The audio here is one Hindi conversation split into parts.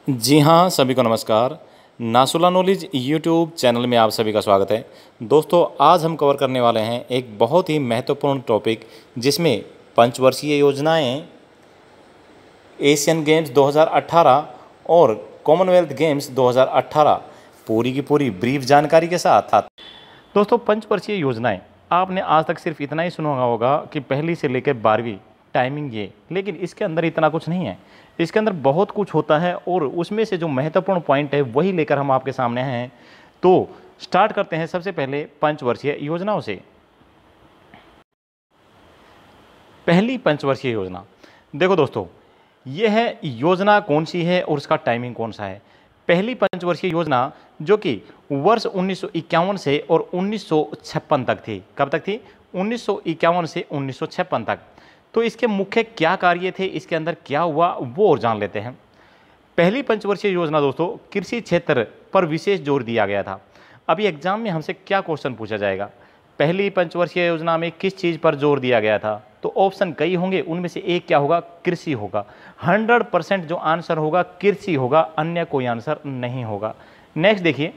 जी हाँ, सभी को नमस्कार। नासुला नॉलेज यूट्यूब चैनल में आप सभी का स्वागत है। दोस्तों, आज हम कवर करने वाले हैं एक बहुत ही महत्वपूर्ण टॉपिक, जिसमें पंचवर्षीय योजनाएं, एशियन गेम्स 2018 और कॉमनवेल्थ गेम्स 2018 पूरी की पूरी ब्रीफ जानकारी के साथ। दोस्तों, पंचवर्षीय योजनाएं आपने आज तक सिर्फ इतना ही सुना होगा कि पहली से लेकर 12वीं टाइमिंग ये, लेकिन इसके अंदर इतना कुछ नहीं है। इसके अंदर बहुत कुछ होता है और उसमें से जो महत्वपूर्ण पॉइंट है वही लेकर हम आपके सामने हैं। तो स्टार्ट करते हैं सबसे पहले पंचवर्षीय योजनाओं से। पहली पंचवर्षीय योजना, देखो दोस्तों, यह है योजना कौन सी है और उसका टाइमिंग कौन सा है। पहली पंचवर्षीय योजना जो कि वर्ष 1951 से और 1956 तक थी। कब तक थी? 1951 से 1956 तक। तो इसके मुख्य क्या कार्य थे, इसके अंदर क्या हुआ, वो और जान लेते हैं। पहली पंचवर्षीय योजना दोस्तों, कृषि क्षेत्र पर विशेष जोर दिया गया था। अभी एग्जाम में हमसे क्या क्वेश्चन पूछा जाएगा, पहली पंचवर्षीय योजना में किस चीज़ पर जोर दिया गया था? तो ऑप्शन कई होंगे, उनमें से एक क्या होगा? कृषि होगा। 100% जो आंसर होगा कृषि होगा, अन्य कोई आंसर नहीं होगा। नेक्स्ट देखिए,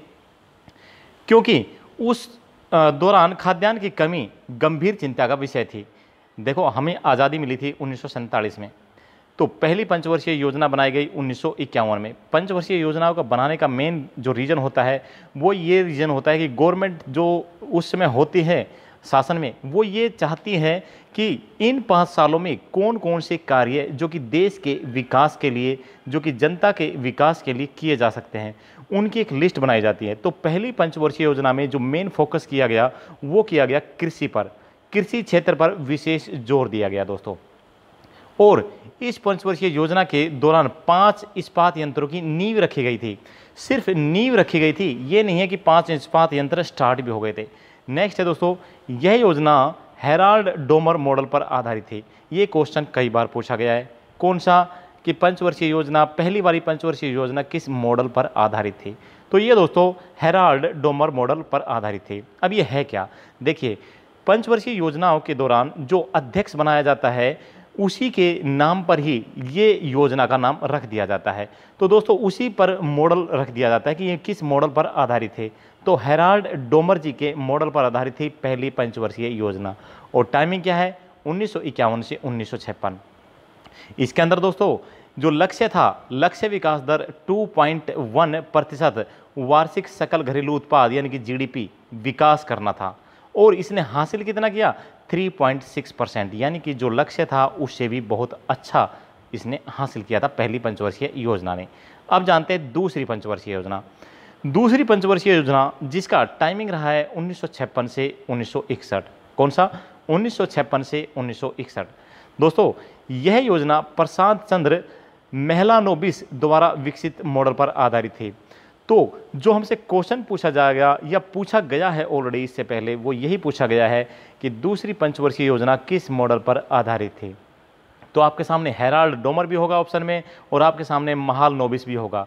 क्योंकि उस दौरान खाद्यान्न की कमी गंभीर चिंता का विषय थी। देखो, हमें आज़ादी मिली थी 1947 में, तो पहली पंचवर्षीय योजना बनाई गई 1951 में। पंचवर्षीय योजनाओं का बनाने का मेन जो रीज़न होता है वो ये रीज़न होता है कि गवर्नमेंट जो उस समय होती है शासन में, वो ये चाहती है कि इन 5 सालों में कौन कौन से कार्य जो कि देश के विकास के लिए, जो कि जनता के विकास के लिए किए जा सकते हैं, उनकी एक लिस्ट बनाई जाती है। तो पहली पंचवर्षीय योजना में जो मेन फोकस किया गया वो किया गया कृषि पर, कृषि क्षेत्र पर विशेष जोर दिया गया दोस्तों। और इस पंचवर्षीय योजना के दौरान 5 इस्पात यंत्रों की नींव रखी गई थी। सिर्फ नींव रखी गई थी, ये नहीं है कि 5 इस्पात यंत्र स्टार्ट भी हो गए थे। नेक्स्ट है दोस्तों, यह योजना हेराल्ड डोमर मॉडल पर आधारित थी। ये क्वेश्चन कई बार पूछा गया है। कौन सा? कि पंचवर्षीय योजना, पहली वाली पंचवर्षीय योजना किस मॉडल पर आधारित थी? तो ये दोस्तों हेराल्ड डोमर मॉडल पर आधारित थी। अब ये है क्या? देखिए, पंचवर्षीय योजनाओं के दौरान जो अध्यक्ष बनाया जाता है उसी के नाम पर ही ये योजना का नाम रख दिया जाता है। तो दोस्तों उसी पर मॉडल रख दिया जाता है कि ये किस मॉडल पर आधारित है। तो हेराल्ड डोमर जी के मॉडल पर आधारित थी पहली पंचवर्षीय योजना। और टाइमिंग क्या है? 1951 से 1956। इसके अंदर दोस्तों जो लक्ष्य था, लक्ष्य विकास दर 2.1% वार्षिक सकल घरेलू उत्पाद यानी कि जीडीपी विकास करना था। और इसने हासिल कितना किया? 3.6%, यानी कि जो लक्ष्य था उससे भी बहुत अच्छा इसने हासिल किया था पहली पंचवर्षीय योजना ने। अब जानते हैं दूसरी पंचवर्षीय योजना। दूसरी पंचवर्षीय योजना जिसका टाइमिंग रहा है 1956 से 1961। कौन सा? 1956 से 1961। दोस्तों यह योजना प्रशांत चंद्र मेहलानोबिस द्वारा विकसित मॉडल पर आधारित थी। तो जो हमसे क्वेश्चन पूछा जाएगा या पूछा गया है ऑलरेडी इससे पहले, वो यही पूछा गया है कि दूसरी पंचवर्षीय योजना किस मॉडल पर आधारित थी। तो आपके सामने हेराल्ड डोमर भी होगा ऑप्शन में और आपके सामने महालनोबिस भी होगा।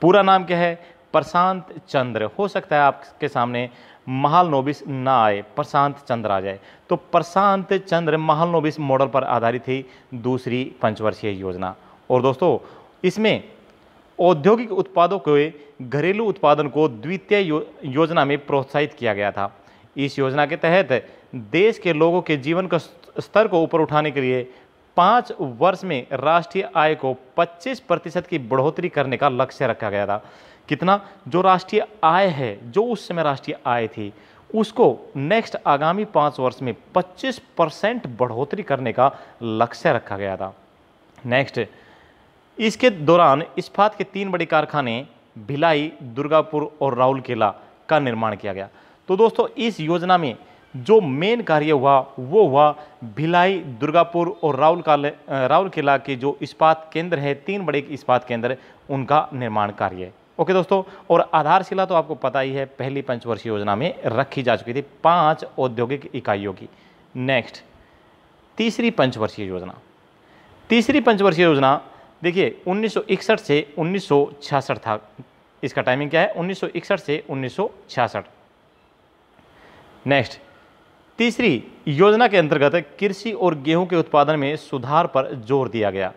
पूरा नाम क्या है? प्रशांत चंद्र। हो सकता है आपके सामने महालनोबिस ना आए, प्रशांत चंद्र आ जाए। तो प्रशांत चंद्र महालनोबिस मॉडल पर आधारित थी दूसरी पंचवर्षीय योजना। और दोस्तों इसमें औद्योगिक उत्पादों के घरेलू उत्पादन को द्वितीय योजना में प्रोत्साहित किया गया था। इस योजना के तहत देश के लोगों के जीवन का स्तर को ऊपर उठाने के लिए 5 वर्ष में राष्ट्रीय आय को 25% की बढ़ोतरी करने का लक्ष्य रखा गया था। कितना? जो राष्ट्रीय आय है, जो उस समय राष्ट्रीय आय थी, उसको नेक्स्ट आगामी 5 वर्ष में 25% बढ़ोतरी करने का लक्ष्य रखा गया था। नेक्स्ट, इसके दौरान इस्पात के 3 बड़े कारखाने भिलाई, दुर्गापुर और राउरकेला का निर्माण किया गया। तो दोस्तों इस योजना में जो मेन कार्य हुआ वो हुआ भिलाई, दुर्गापुर और राउरकेला के जो इस्पात केंद्र है, 3 बड़े इस्पात केंद्र, उनका निर्माण कार्य। ओके दोस्तों, और आधारशिला तो आपको पता ही है पहली पंचवर्षीय योजना में रखी जा चुकी थी 5 औद्योगिक इकाइयों की। नेक्स्ट, तीसरी पंचवर्षीय योजना। तीसरी पंचवर्षीय योजना देखिए 1961 से 1966 था। इसका टाइमिंग क्या है? 1961 से 1966। नेक्स्ट, तीसरी योजना के अंतर्गत कृषि और गेहूं के उत्पादन में सुधार पर जोर दिया गया।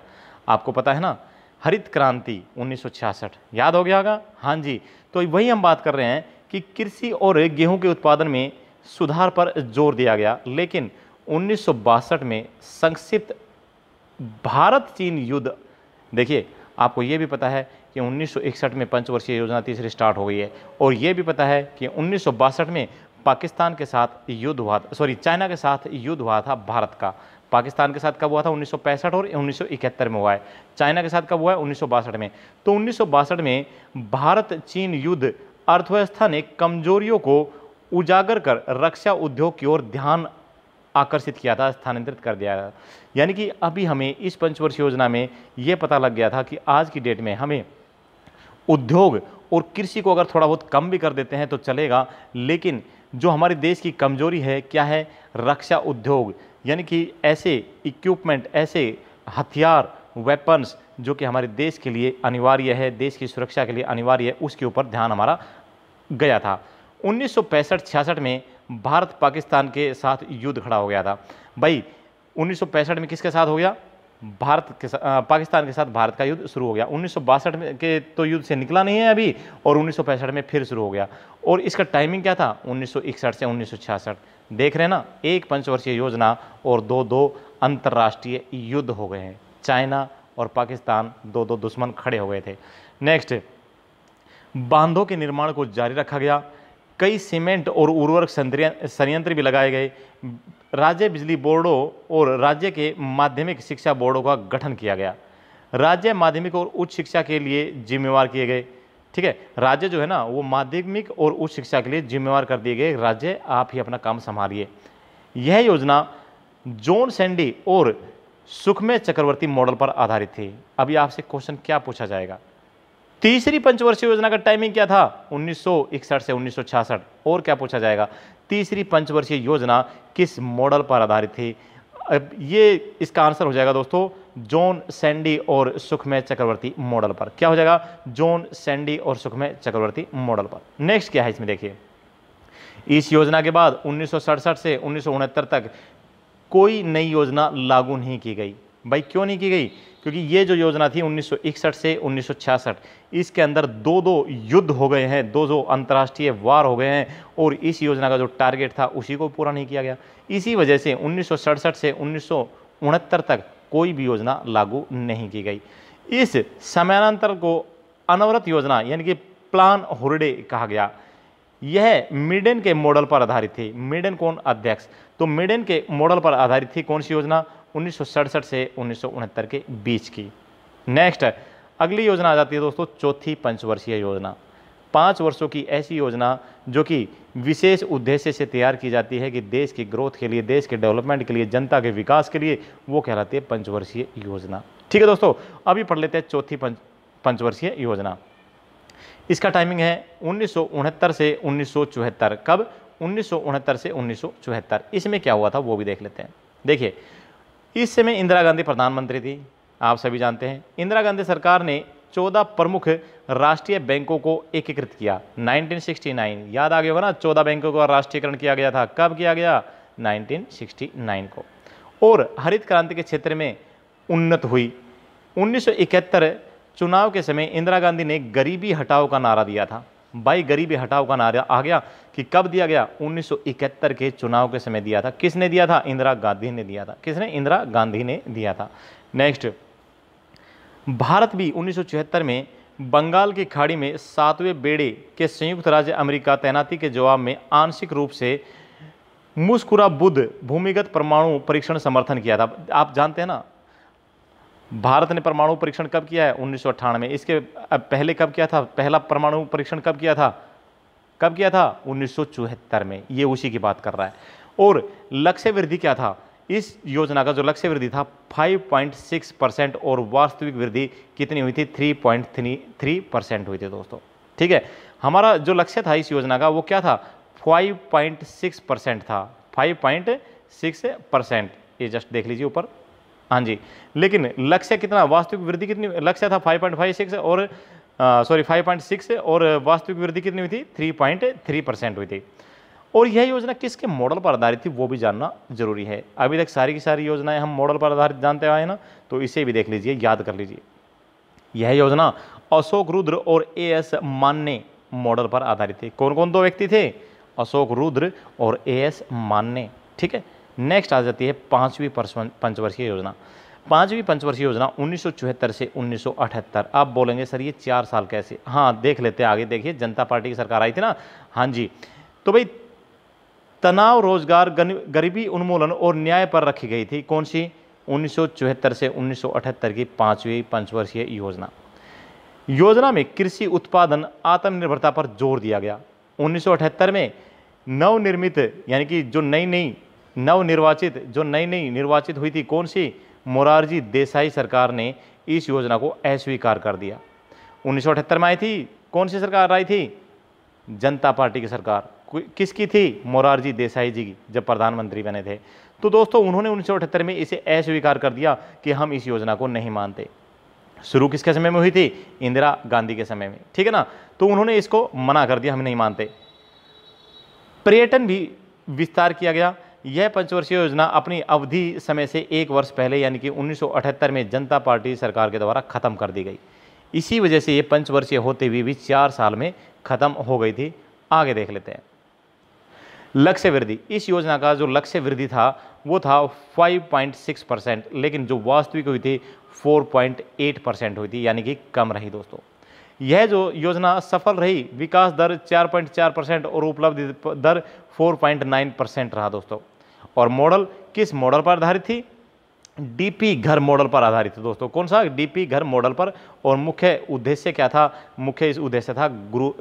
आपको पता है ना, हरित क्रांति 1966, याद हो गया होगा। हाँ जी, तो वही हम बात कर रहे हैं कि कृषि और गेहूं के उत्पादन में सुधार पर जोर दिया गया। लेकिन 1962 में संक्षिप्त भारत चीन युद्ध, देखिए आपको ये भी पता है कि 1961 में पंचवर्षीय योजना तीसरी स्टार्ट हो गई है, और ये भी पता है कि 1962 में पाकिस्तान के साथ युद्ध हुआ, चाइना के साथ युद्ध हुआ था भारत का। पाकिस्तान के साथ कब हुआ था? 1965 और 1971 में हुआ है। चाइना के साथ कब हुआ है? 1962 में। तो 1962 में भारत चीन युद्ध अर्थव्यवस्था ने कमजोरियों को उजागर कर रक्षा उद्योग की ओर ध्यान आकर्षित किया था, स्थानांतरित कर दिया था। यानी कि अभी हमें इस पंचवर्षीय योजना में यह पता लग गया था कि आज की डेट में हमें उद्योग और कृषि को अगर थोड़ा बहुत कम भी कर देते हैं तो चलेगा, लेकिन जो हमारे देश की कमजोरी है क्या है? रक्षा उद्योग, यानी कि ऐसे इक्विपमेंट, ऐसे हथियार, वेपन्स जो कि हमारे देश के लिए अनिवार्य है, देश की सुरक्षा के लिए अनिवार्य है, उसके ऊपर ध्यान हमारा गया था। 1965-66 में भारत पाकिस्तान के साथ युद्ध खड़ा हो गया था। भाई 1965 में किसके साथ हो गया? पाकिस्तान के साथ भारत का युद्ध शुरू हो गया। 1962 में के तो युद्ध से निकला नहीं है अभी, और 1965 में फिर शुरू हो गया। और इसका टाइमिंग क्या था? 1961 से 1966। देख रहे हैं ना, एक पंचवर्षीय योजना और दो अंतर्राष्ट्रीय युद्ध हो गए हैं। चाइना और पाकिस्तान दो दुश्मन खड़े हो गए थे। नेक्स्ट, बांधों के निर्माण को जारी रखा गया। कई सीमेंट और उर्वरक संयंत्र भी लगाए गए। राज्य बिजली बोर्डों और राज्य के माध्यमिक शिक्षा बोर्डों का गठन किया गया। राज्य माध्यमिक और उच्च शिक्षा के लिए जिम्मेवार किए गए। ठीक है, राज्य जो है ना वो माध्यमिक और उच्च शिक्षा के लिए जिम्मेवार कर दिए गए। राज्य आप ही अपना काम संभालिए। यह योजना जॉन सैंडी और सुखमय चक्रवर्ती मॉडल पर आधारित थी। अभी आपसे क्वेश्चन क्या पूछा जाएगा? तीसरी पंचवर्षीय योजना का टाइमिंग क्या था? 1961 से 1966। और क्या पूछा जाएगा? तीसरी पंचवर्षीय योजना किस मॉडल पर आधारित थी? अब ये इसका आंसर हो जाएगा दोस्तों जॉन सैंडी और सुखमय चक्रवर्ती मॉडल पर। क्या हो जाएगा? जॉन सैंडी और सुखमय चक्रवर्ती मॉडल पर। नेक्स्ट क्या है इसमें देखिए, इस योजना के बाद 1967 से 1969 तक कोई नई योजना लागू नहीं की गई। भाई क्यों नहीं की गई? क्योंकि ये जो योजना थी 1961 से 1966, इसके अंदर दो युद्ध हो गए हैं, दो अंतर्राष्ट्रीय वार हो गए हैं, और इस योजना का जो टारगेट था उसी को पूरा नहीं किया गया। इसी वजह से 1967 से 1969 तक कोई भी योजना लागू नहीं की गई। इस समयानंतर को अनवरत योजना यानी कि प्लान हॉलिडे कहा गया। यह मिडेन के मॉडल पर आधारित थी। मिडेन कौन? अध्यक्ष। तो मिडेन के मॉडल पर आधारित थी कौन सी योजना? 1967 से 1969 के बीच की। नेक्स्ट अगली योजना आ जाती है दोस्तों चौथी पंचवर्षीय योजना। 5 वर्षों की ऐसी योजना जो कि विशेष उद्देश्य से तैयार की जाती है कि देश की ग्रोथ के लिए, देश के डेवलपमेंट के लिए, जनता के विकास के लिए, वो कहलाती है पंचवर्षीय योजना। ठीक है दोस्तों, अभी पढ़ लेते हैं चौथी पंचवर्षीय योजना। इसका टाइमिंग है 1969 से 1974। कब? 1969 से 1974। इसमें क्या हुआ था वो भी देख लेते हैं। देखिए, इस समय इंदिरा गांधी प्रधानमंत्री थी, आप सभी जानते हैं। इंदिरा गांधी सरकार ने 14 प्रमुख राष्ट्रीय बैंकों को एकीकृत किया। 1969, याद आ गया होगा ना, 14 बैंकों का राष्ट्रीयकरण किया गया था। कब किया गया? 1969 को। और हरित क्रांति के क्षेत्र में उन्नत हुई। 1971 चुनाव के समय इंदिरा गांधी ने गरीबी हटाओ का नारा दिया था। भाई गरीबी हटाओ का नारा आ गया कि कब दिया गया? 1971 के चुनाव के समय दिया था। किसने दिया था? इंदिरा गांधी ने दिया था। किसने? इंदिरा गांधी ने दिया था। नेक्स्ट, भारत भी 1974 में बंगाल की खाड़ी में 7वें बेड़े के संयुक्त राज्य अमेरिका तैनाती के जवाब में आंशिक रूप से मुस्कुरा बुद्ध भूमिगत परमाणु परीक्षण समर्थन किया था। आप जानते हैं ना, भारत ने परमाणु परीक्षण कब किया है? 1998 में। इसके पहले कब किया था? पहला परमाणु परीक्षण कब किया था? कब किया था? 1974 में। ये उसी की बात कर रहा है। और लक्ष्य वृद्धि क्या था? इस योजना का जो लक्ष्य वृद्धि था 5.6% और वास्तविक वृद्धि कितनी हुई थी? 3.3% हुई थी दोस्तों। ठीक है, हमारा जो लक्ष्य था इस योजना का वो क्या था? 5.6% था। 5.6%, ये जस्ट देख लीजिए ऊपर। हाँ जी, लेकिन लक्ष्य कितना? वास्तविक वृद्धि कितनी? लक्ष्य था 5.56 और 5.6 और वास्तविक वृद्धि कितनी हुई थी? 3.3% हुई थी। और यह योजना किसके मॉडल पर आधारित थी वो भी जानना जरूरी है। अभी तक सारी की सारी योजनाएं हम मॉडल पर आधारित जानते आए ना, तो इसे भी देख लीजिए, याद कर लीजिए। यह योजना अशोक रुद्र और एएस मान्ने मॉडल पर आधारित थी। कौन कौन दो व्यक्ति थे? अशोक रुद्र और एएस मान्ने। ठीक है, नेक्स्ट आ जाती है पांचवी पंचवर्षीय योजना। पांचवी पंचवर्षीय योजना 1974 से 1978। आप बोलेंगे सर ये 4 साल कैसे? हाँ, देख लेते हैं आगे। देखिए, जनता पार्टी की सरकार आई थी ना। हाँ जी, तो भाई तनाव, रोजगार, गरीबी उन्मूलन और न्याय पर रखी गई थी। कौन सी? 1974 से 1978 की पांचवी पंचवर्षीय योजना। योजना में कृषि उत्पादन, आत्मनिर्भरता पर जोर दिया गया। 1978 में नवनिर्मित यानी कि जो नई नई निर्वाचित हुई थी, कौन सी? मोरारजी देसाई सरकार ने इस योजना को अस्वीकार कर दिया। 1978 में आई थी, कौन सी सरकार आई थी? जनता पार्टी की सरकार। किसकी थी? मोरारजी देसाई जी की, जब प्रधानमंत्री बने थे। तो दोस्तों उन्होंने 1978 में इसे अस्वीकार कर दिया कि हम इस योजना को नहीं मानते। शुरू किसके समय में हुई थी? इंदिरा गांधी के समय में। ठीक है ना, तो उन्होंने इसको मना कर दिया, हम नहीं मानते। पर्यटन भी विस्तार किया गया। यह पंचवर्षीय योजना अपनी अवधि समय से 1 वर्ष पहले यानी कि 1978 में जनता पार्टी सरकार के द्वारा खत्म कर दी गई। इसी वजह से ये पंचवर्षीय होते हुए भी 4 साल में खत्म हो गई थी। आगे देख लेते हैं। लक्ष्य वृद्धि। इस योजना का जो लक्ष्य वृद्धि था वो था 5.6%, लेकिन जो वास्तविक हुई थी 4.8% हुई थी, यानी कि कम रही दोस्तों। यह जो योजना सफल रही, विकास दर 4.4% और उपलब्धि दर 4.9% रहा दोस्तों। और मॉडल किस मॉडल पर आधारित थी? डीपी घर मॉडल पर आधारित थी दोस्तों। कौन सा? डीपी घर मॉडल पर। और मुख्य उद्देश्य क्या था? मुख्य उद्देश्य था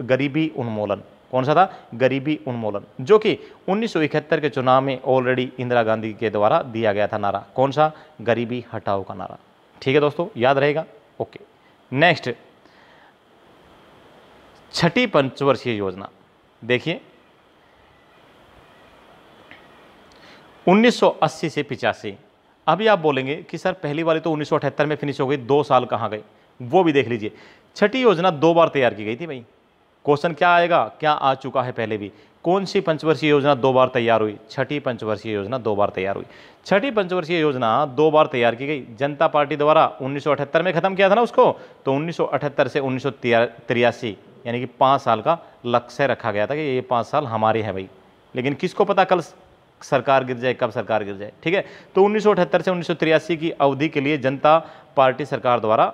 गरीबी उन्मूलन। कौन सा था? गरीबी उन्मूलन, जो कि 1971 के चुनाव में ऑलरेडी इंदिरा गांधी के द्वारा दिया गया था नारा। कौन सा? गरीबी हटाओ का नारा। ठीक है दोस्तों, याद रहेगा। ओके, नेक्स्ट छठी पंचवर्षीय योजना देखिए, 1980 से 85। अभी आप बोलेंगे कि सर पहली वाली तो 1978 में फिनिश हो गई, 2 साल कहाँ गए? वो भी देख लीजिए। छठी योजना 2 बार तैयार की गई थी भाई। क्वेश्चन क्या आएगा? क्या आ चुका है पहले भी? कौन सी पंचवर्षीय योजना 2 बार तैयार हुई? छठी पंचवर्षीय योजना 2 बार तैयार हुई। छठी पंचवर्षीय योजना 2 बार तैयार की गई। जनता पार्टी द्वारा 1978 में खत्म किया था ना उसको, तो 1978 से 1983 यानी कि 5 साल का लक्ष्य रखा गया था कि ये 5 साल हमारे हैं भाई। लेकिन किसको पता कल सरकार गिर जाए, कब सरकार गिर जाए। ठीक है, तो 1978 से 1983 की अवधि के लिए जनता पार्टी सरकार द्वारा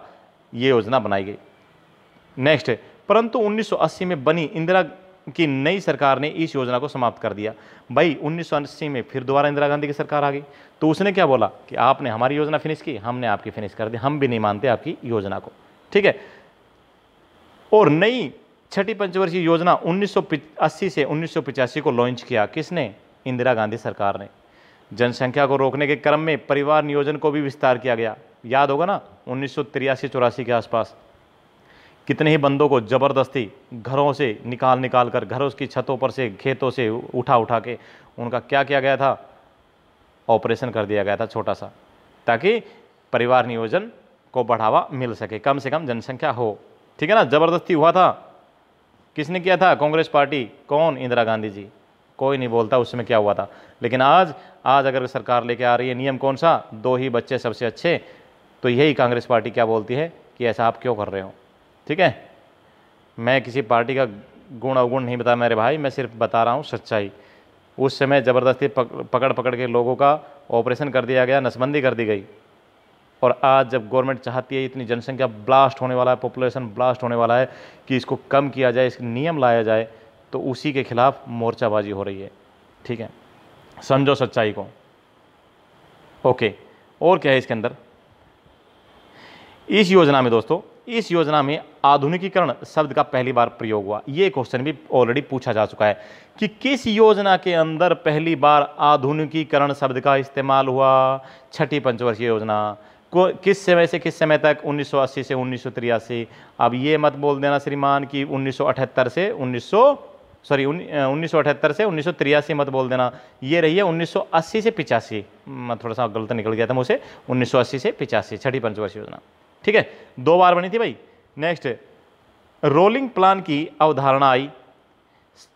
ये योजना बनाई गई। नेक्स्ट, परंतु 1980 में बनी इंदिरा की नई सरकार ने इस योजना को समाप्त कर दिया। भाई 1980 में फिर दोबारा इंदिरा गांधी की सरकार आ गई, तो उसने क्या बोला कि आपने हमारी योजना फिनिश की, हमने आपकी फिनिश कर दी, हम भी नहीं मानते आपकी योजना को। ठीक है, और नई छठी पंचवर्षीय योजना 1980 से 1985 को लॉन्च किया। किसने? इंदिरा गांधी सरकार ने। जनसंख्या को रोकने के क्रम में परिवार नियोजन को भी विस्तार किया गया। याद होगा ना, 1983-84 के आसपास कितने ही बंदों को जबरदस्ती घरों से निकाल कर, घरों की छतों पर से, खेतों से उठा के उनका क्या किया गया था? ऑपरेशन कर दिया गया था छोटा सा, ताकि परिवार नियोजन को बढ़ावा मिल सके, कम से कम जनसंख्या हो। ठीक है ना, जबरदस्ती हुआ था। किसने किया था? कांग्रेस पार्टी। कौन? इंदिरा गांधी जी। कोई नहीं बोलता उस समय क्या हुआ था। लेकिन आज अगर सरकार लेके आ रही है नियम, कौन सा? 2 ही बच्चे सबसे अच्छे, तो यही कांग्रेस पार्टी क्या बोलती है कि ऐसा आप क्यों कर रहे हो। ठीक है, मैं किसी पार्टी का गुण अवगुण नहीं बता मेरे भाई, मैं सिर्फ बता रहा हूँ सच्चाई। उस समय ज़बरदस्ती पकड़ के लोगों का ऑपरेशन कर दिया गया, नसबंदी कर दी गई। और आज जब गवर्नमेंट चाहती है, इतनी जनसंख्या ब्लास्ट होने वाला है, पॉपुलेशन ब्लास्ट होने वाला है, कि इसको कम किया जाए, इसके नियम लाया जाए, तो उसी के खिलाफ मोर्चाबाजी हो रही है। ठीक है, समझो सच्चाई को। ओके, और क्या है इसके अंदर? इस योजना में दोस्तों, इस योजना में आधुनिकीकरण शब्द का पहली बार प्रयोग हुआ। ये क्वेश्चन भी ऑलरेडी पूछा जा चुका है कि किस योजना के अंदर पहली बार आधुनिकीकरण शब्द का इस्तेमाल हुआ? छठी पंचवर्षीय योजना। किस समय से किस समय तक? 1980 से 1983। अब ये मत बोल देना श्रीमान कि 1978 से 1983 मत बोल देना। ये रही है 1980 से 85। मैं थोड़ा सा गलत निकल गया था मुझसे, 1980 से 85 छठी पंचवर्षीय योजना। ठीक है, 2 बार बनी थी भाई। नेक्स्ट, रोलिंग प्लान की अवधारणा आई।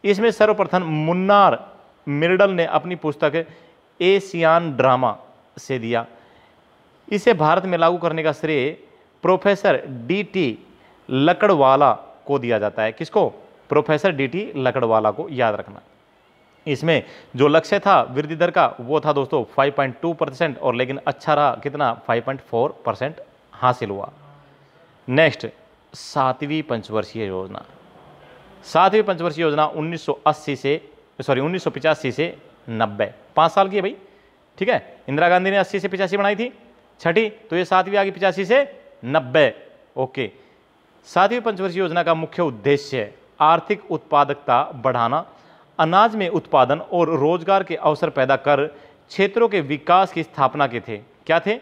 इसमें सर्वप्रथम मुन्नार मिर्डल ने अपनी पुस्तक एशियान ड्रामा से दिया। इसे भारत में लागू करने का श्रेय प्रोफेसर DT लकड़वाला को दिया जाता है। किसको? प्रोफेसर DT लकड़वाला को, याद रखना। इसमें जो लक्ष्य था वृद्धि दर का वो था दोस्तों 5.2%, और लेकिन अच्छा रहा कितना, 5.4% हासिल हुआ। नेक्स्ट, सातवीं पंचवर्षीय योजना। सातवीं पंचवर्षीय योजना 1985 से 90, 5 साल की है भाई, ठीक है। इंदिरा गांधी ने 80 से 85 बनाई थी, छठी, तो ये सातवीं आ गई 85 से 90। ओके, सातवीं पंचवर्षीय योजना का मुख्य उद्देश्य आर्थिक उत्पादकता बढ़ाना, अनाज में उत्पादन और रोजगार के अवसर पैदा कर क्षेत्रों के विकास की स्थापना के थे। क्या थे?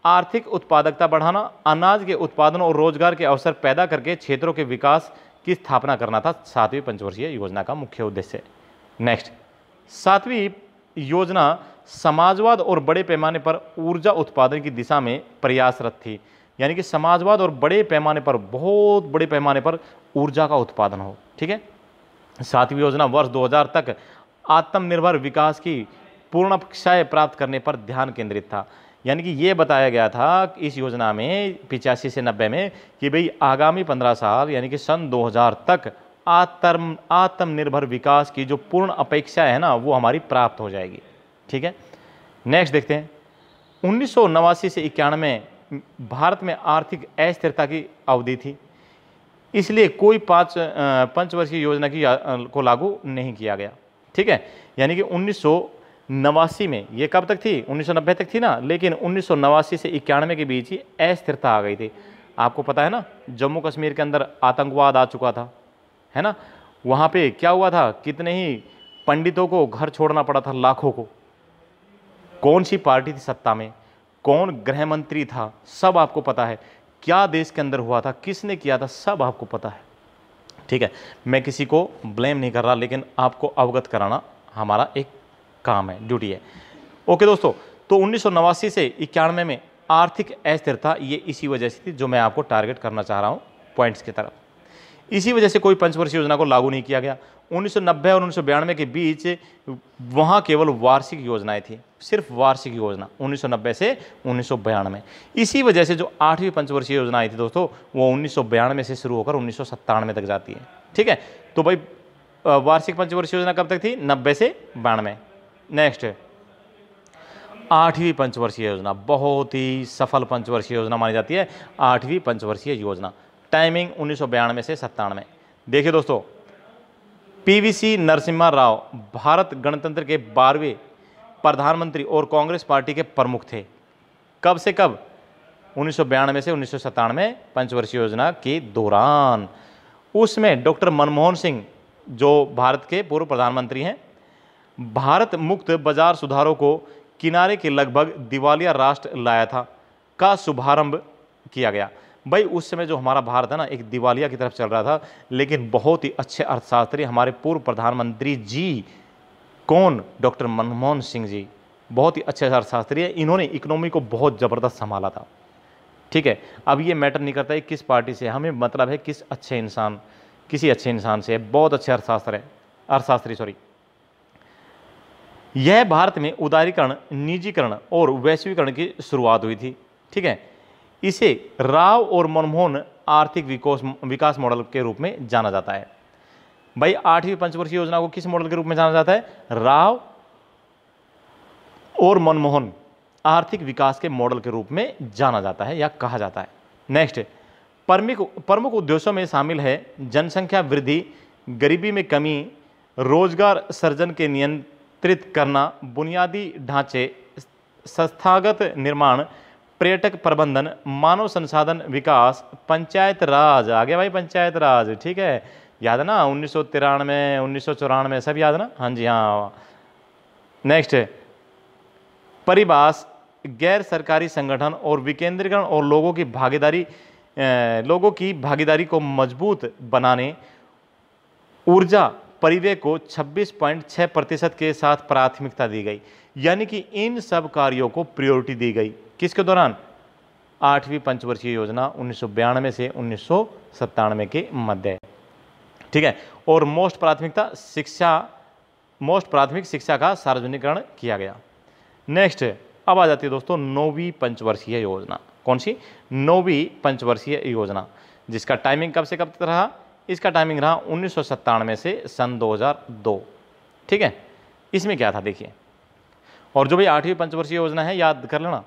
आर्थिक उत्पादकता बढ़ाना, अनाज के उत्पादन और रोजगार के अवसर पैदा करके क्षेत्रों के विकास की स्थापना करना था सातवीं पंचवर्षीय योजना का मुख्य उद्देश्य। नेक्स्ट, सातवीं योजना समाजवाद और बड़े पैमाने पर ऊर्जा उत्पादन की दिशा में प्रयासरत थी, यानी कि समाजवाद और बड़े पैमाने पर, बहुत बड़े पैमाने पर ऊर्जा का उत्पादन हो, ठीक है। सातवीं योजना वर्ष 2000 तक आत्मनिर्भर विकास की पूर्णाक्षाएं प्राप्त करने पर ध्यान केंद्रित था, यानी कि ये बताया गया था इस योजना में 85 से 90 में कि भाई आगामी 15 साल यानी कि सन 2000 तक आत्मनिर्भर विकास की जो पूर्ण अपेक्षा है ना वो हमारी प्राप्त हो जाएगी, ठीक है। नेक्स्ट देखते हैं, 1989 से 91 भारत में आर्थिक अस्थिरता की अवधि थी, इसलिए कोई पंचवर्षीय योजना की को लागू नहीं किया गया, ठीक है। यानी कि 1989 में, ये कब तक थी, 1990 तक थी ना, लेकिन 1989 से 91 के बीच ही अस्थिरता आ गई थी। आपको पता है ना, जम्मू कश्मीर के अंदर आतंकवाद आ चुका था, है ना, वहाँ पे क्या हुआ था, कितने ही पंडितों को घर छोड़ना पड़ा था, लाखों को। कौन सी पार्टी थी सत्ता में, कौन गृह मंत्री था, सब आपको पता है। क्या देश के अंदर हुआ था, किसने किया था, सब आपको पता है, ठीक है। मैं किसी को ब्लेम नहीं कर रहा, लेकिन आपको अवगत कराना हमारा एक काम है, ड्यूटी है। ओके दोस्तों, तो 1989 से 91 में आर्थिक अस्थिरता ये इसी वजह से थी, जो मैं आपको टारगेट करना चाह रहा हूँ पॉइंट्स की तरफ। इसी वजह से कोई पंचवर्षीय योजना को लागू नहीं किया गया। 1990 और 1992 के बीच वहाँ केवल वार्षिक योजनाएं थी, सिर्फ वार्षिक योजना 1990 से 1992। इसी वजह से जो 8वीं पंचवर्षीय योजना आई थी दोस्तों, वो 1992 से शुरू होकर 1997 तक जाती है, ठीक है। तो भाई वार्षिक पंचवर्षीय योजना कब तक थी, 90 से 92। नेक्स्ट, 8वीं पंचवर्षीय योजना बहुत ही सफल पंचवर्षीय योजना मानी जाती है। 8वीं पंचवर्षीय योजना, टाइमिंग 1992 से 97। देखिए दोस्तों, PVC नरसिम्हा राव भारत गणतंत्र के 12वें प्रधानमंत्री और कांग्रेस पार्टी के प्रमुख थे। कब से कब, 1992 से 1997 पंचवर्षीय योजना के दौरान। उसमें डॉक्टर मनमोहन सिंह जो भारत के पूर्व प्रधानमंत्री हैं, भारत मुक्त बाजार सुधारों को किनारे के लगभग दिवालिया राष्ट्र लाया था का शुभारंभ किया गया। भाई उस समय जो हमारा भारत है ना, एक दिवालिया की तरफ चल रहा था, लेकिन बहुत ही अच्छे अर्थशास्त्री हमारे पूर्व प्रधानमंत्री जी, कौन, डॉक्टर मनमोहन सिंह जी, बहुत ही अच्छे अर्थशास्त्री है। इन्होंने इकोनॉमी को बहुत ज़बरदस्त संभाला था, ठीक है। अब ये मैटर नहीं करता है किस पार्टी से, हमें मतलब है किस अच्छे इंसान, किसी अच्छे इंसान से, बहुत अच्छे अर्थशास्त्री। यह भारत में उदारीकरण, निजीकरण और वैश्वीकरण की शुरुआत हुई थी, ठीक है। इसे राव और मनमोहन आर्थिक विकास मॉडल के रूप में जाना जाता है। भाई 8वीं पंचवर्षीय योजना को किस मॉडल के रूप में जाना जाता है, राव और मनमोहन आर्थिक विकास के मॉडल के रूप में जाना जाता है या कहा जाता है। नेक्स्ट, प्रमुख उद्देश्यों में शामिल है जनसंख्या वृद्धि, गरीबी में कमी, रोजगार सृजन के नियंत्रित करना, बुनियादी ढांचे, संस्थागत निर्माण, पर्यटक प्रबंधन, मानव संसाधन विकास, पंचायत राज। आ गया भाई पंचायत राज, ठीक है, याद है ना, 1993, 1994 सब याद है ना, हाँ जी हाँ। नेक्स्ट, परिवास, गैर सरकारी संगठन और विकेंद्रीकरण और लोगों की भागीदारी को मजबूत बनाने, ऊर्जा परिव्यय को 26.6% के साथ प्राथमिकता दी गई। यानी कि इन सब कार्यों को प्रायोरिटी दी गई किसके दौरान, 8वीं पंचवर्षीय योजना 1992 से 1997 के मध्य, ठीक है। और मोस्ट प्राथमिक शिक्षा का सार्वजनिकरण किया गया। नेक्स्ट, अब आ जाती है दोस्तों 9वीं पंचवर्षीय योजना। कौन सी? 9वीं पंचवर्षीय योजना, जिसका टाइमिंग कब से कब तक रहा? इसका टाइमिंग रहा 1997 से सन 2002। ठीक है, इसमें क्या था देखिए। और जो भी 8वीं पंचवर्षीय योजना है याद कर लेना,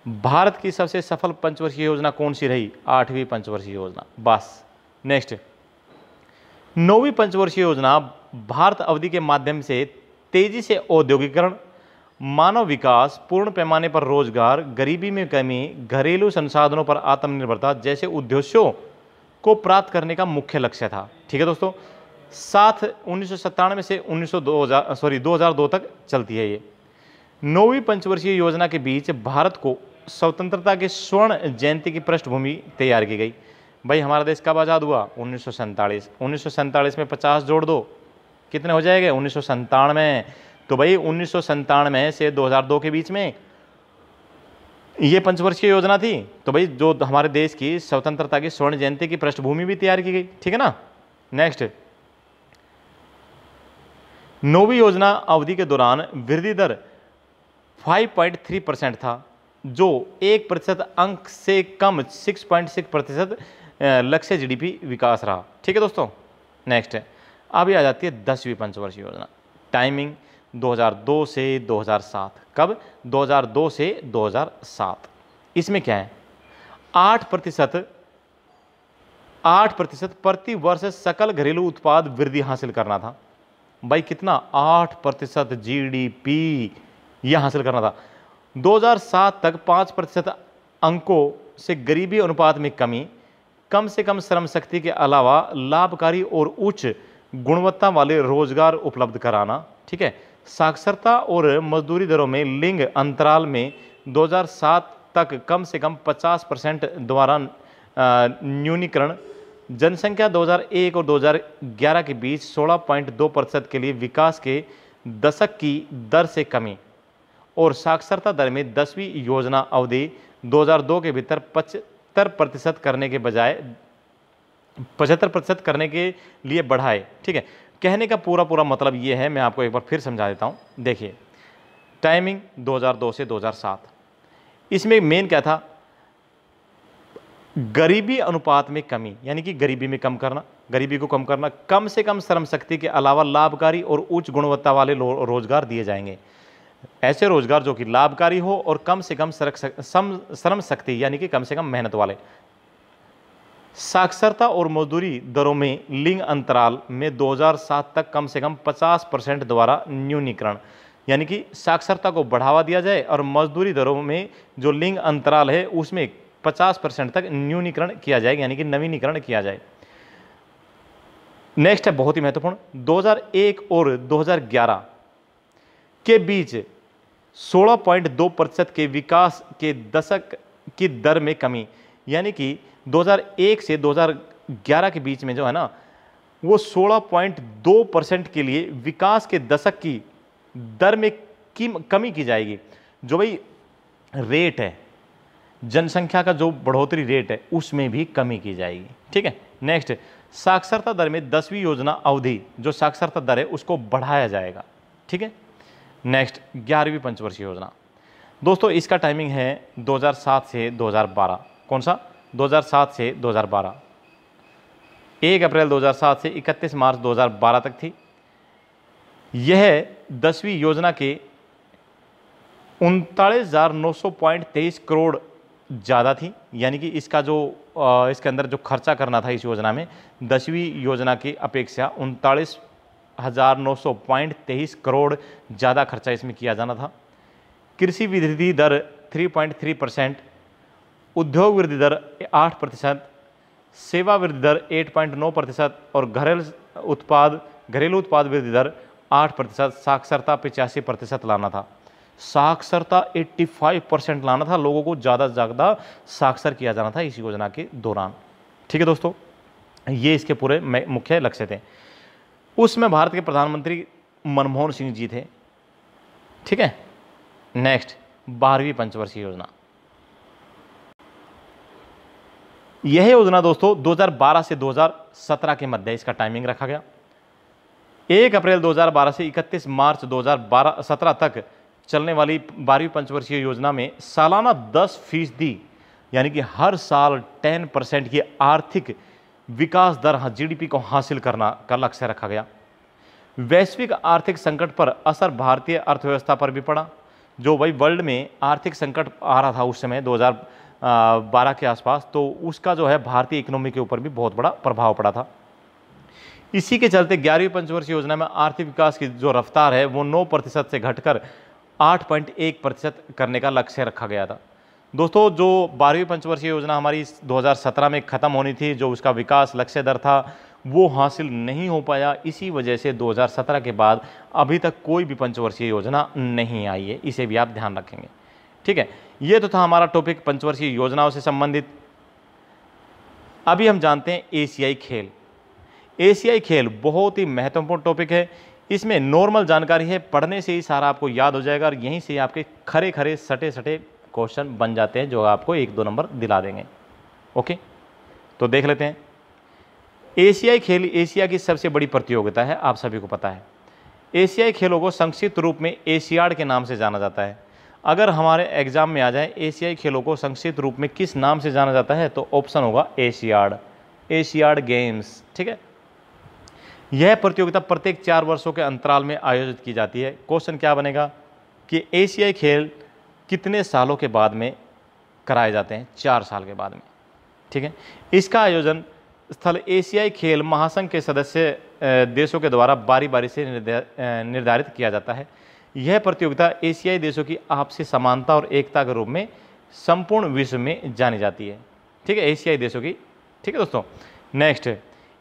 भारत की सबसे सफल पंचवर्षीय योजना कौन सी रही? 8वीं पंचवर्षीय योजना। बस नेक्स्ट, 9वीं पंचवर्षीय योजना भारत अवधि के माध्यम से तेजी से औद्योगिकरण, मानव विकास, पूर्ण पैमाने पर रोजगार, गरीबी में कमी, घरेलू संसाधनों पर आत्मनिर्भरता जैसे उद्देश्यों को प्राप्त करने का मुख्य लक्ष्य था। ठीक है दोस्तों, 1997 से 2002 तक चलती है ये। 9वीं पंचवर्षीय योजना के बीच भारत को स्वतंत्रता के स्वर्ण जयंती की पृष्ठभूमि तैयार की गई। भाई हमारा देश कब आज़ाद हुआ? 1947। 1947 में 50 जोड़ दो, कितने हो जाएंगे? 1997। तो भाई 1997 से 2002 के बीच में ये पंचवर्षीय योजना थी। तो भाई जो हमारे देश की स्वतंत्रता की स्वर्ण जयंती की पृष्ठभूमि भी तैयार की गई। ठीक है ना। नेक्स्ट, 9वीं योजना अवधि के दौरान वृद्धि दर 5.3% था, जो 1% अंक से कम 6.6% लक्ष्य जीडीपी विकास रहा। ठीक है दोस्तों। नेक्स्ट, अभी आ जाती है 10वीं पंचवर्षीय योजना। टाइमिंग 2002 से 2007। कब? 2002 से 2007। इसमें क्या है? 8% प्रति वर्ष सकल घरेलू उत्पाद वृद्धि हासिल करना था। भाई कितना? 8% जीडीपी यह हासिल करना था। 2007 तक 5% अंकों से गरीबी अनुपात में कमी, कम से कम श्रम शक्ति के अलावा लाभकारी और उच्च गुणवत्ता वाले रोजगार उपलब्ध कराना। ठीक है, साक्षरता और मजदूरी दरों में लिंग अंतराल में 2007 तक कम से कम 50% द्वारा न्यूनीकरण, जनसंख्या 2001 और 2011 के बीच 16.2% के लिए विकास के दशक की दर से कमी, और साक्षरता दर में 10वीं योजना अवधि 2002 के भीतर 75% करने के बजाय 75% करने के लिए बढ़ाए। ठीक है, कहने का पूरा मतलब ये है, मैं आपको एक बार फिर समझा देता हूँ। देखिए, टाइमिंग 2002 से 2007, इसमें मेन क्या था? गरीबी अनुपात में कमी, यानी कि गरीबी में कम करना, गरीबी को कम करना, कम से कम श्रम शक्ति के अलावा लाभकारी और उच्च गुणवत्ता वाले रोजगार दिए जाएंगे। ऐसे रोजगार जो कि लाभकारी हो और कम से कम श्रम शक्ति, यानी कि कम से कम मेहनत वाले। साक्षरता और मजदूरी दरों में लिंग अंतराल में 2007 तक कम से कम 50% द्वारा न्यूनीकरण, यानी कि साक्षरता को बढ़ावा दिया जाए और मजदूरी दरों में जो लिंग अंतराल है उसमें 50% तक न्यूनीकरण किया जाए, यानी कि नवीनीकरण किया जाए। नेक्स्ट है बहुत ही महत्वपूर्ण, 2001 और 2011 के बीच 16.2% के विकास के दशक की दर में कमी, यानी कि 2001 से 2011 के बीच में जो है ना, वो 16.2% के लिए विकास के दशक की दर में कमी की जाएगी। जो भाई रेट है, जनसंख्या का जो बढ़ोतरी रेट है, उसमें भी कमी की जाएगी। ठीक है। नेक्स्ट, साक्षरता दर में 10वीं योजना अवधि जो साक्षरता दर है उसको बढ़ाया जाएगा। ठीक है। नेक्स्ट, 11वीं पंचवर्षीय योजना। दोस्तों इसका टाइमिंग है 2007 से 2012। कौन सा? 2007 से 2012। 1 अप्रैल 2007 से 31 मार्च 2012 तक थी। यह 10वीं योजना के 39,900.23 करोड़ ज़्यादा थी, यानी कि इसका जो इसके अंदर जो खर्चा करना था इस योजना में 10वीं योजना की अपेक्षा 39,900.23 करोड़ ज़्यादा खर्चा इसमें किया जाना था। कृषि वृद्धि दर 3.3%, उद्योग वृद्धि दर 8%, सेवा वृद्धि दर 8.9% और घरेलू उत्पाद वृद्धि दर 8%, साक्षरता 85% लाना था। साक्षरता 85% लाना था, लोगों को ज़्यादा से ज़्यादा साक्षर किया जाना था इस योजना के दौरान। ठीक है दोस्तों, ये इसके पूरे मुख्य लक्ष्य थे। उसमें भारत के प्रधानमंत्री मनमोहन सिंह जी थे। ठीक है। नेक्स्ट, 12वीं पंचवर्षीय योजना। यह योजना दोस्तों 2012 से 2017 के मध्य इसका टाइमिंग रखा गया। 1 अप्रैल 2012 से 31 मार्च 2017 तक चलने वाली 12वीं पंचवर्षीय योजना में सालाना 10% यानी कि हर साल 10% की आर्थिक विकास दर जीडीपी को हासिल करना का लक्ष्य रखा गया। वैश्विक आर्थिक संकट पर असर भारतीय अर्थव्यवस्था पर भी पड़ा। जो भाई वर्ल्ड में आर्थिक संकट आ रहा था उस समय 2012 के आसपास, तो उसका जो है भारतीय इकोनॉमी के ऊपर भी बहुत बड़ा प्रभाव पड़ा था। इसी के चलते 11वीं पंचवर्षीय योजना में आर्थिक विकास की जो रफ्तार है वो 9% से घटकर 8.1% करने का लक्ष्य रखा गया था। दोस्तों, जो 12वीं पंचवर्षीय योजना हमारी 2017 में ख़त्म होनी थी, जो उसका विकास लक्ष्य दर था वो हासिल नहीं हो पाया। इसी वजह से 2017 के बाद अभी तक कोई भी पंचवर्षीय योजना नहीं आई है, इसे भी आप ध्यान रखेंगे। ठीक है, ये तो था हमारा टॉपिक पंचवर्षीय योजनाओं से संबंधित। अभी हम जानते हैं एशियाई खेल। एशियाई खेल बहुत ही महत्वपूर्ण टॉपिक है। इसमें नॉर्मल जानकारी है, पढ़ने से ही सारा आपको याद हो जाएगा और यहीं से आपके खरे खरे सटे सटे क्वेश्चन बन जाते हैं जो आपको 1-2 नंबर दिला देंगे। ओके, तो देख लेते हैं। एशियाई खेल एशिया की सबसे बड़ी प्रतियोगिता है, आप सभी को पता है। एशियाई खेलों को संक्षिप्त रूप में एशियाड के नाम से जाना जाता है। अगर हमारे एग्जाम में आ जाए एशियाई खेलों को संक्षिप्त रूप में किस नाम से जाना जाता है, तो ऑप्शन होगा एशियाड, एशियाड गेम्स। ठीक है, यह प्रतियोगिता प्रत्येक 4 वर्षों के अंतराल में आयोजित की जाती है। क्वेश्चन क्या बनेगा कि एशियाई खेल कितने सालों के बाद में कराए जाते हैं? 4 साल के बाद में। ठीक है, इसका आयोजन स्थल एशियाई खेल महासंघ के सदस्य देशों के द्वारा बारी बारी से निर्धारित किया जाता है। यह प्रतियोगिता एशियाई देशों की आपसी समानता और एकता के रूप में संपूर्ण विश्व में जानी जाती है। ठीक है, एशियाई देशों की। ठीक है दोस्तों, नेक्स्ट,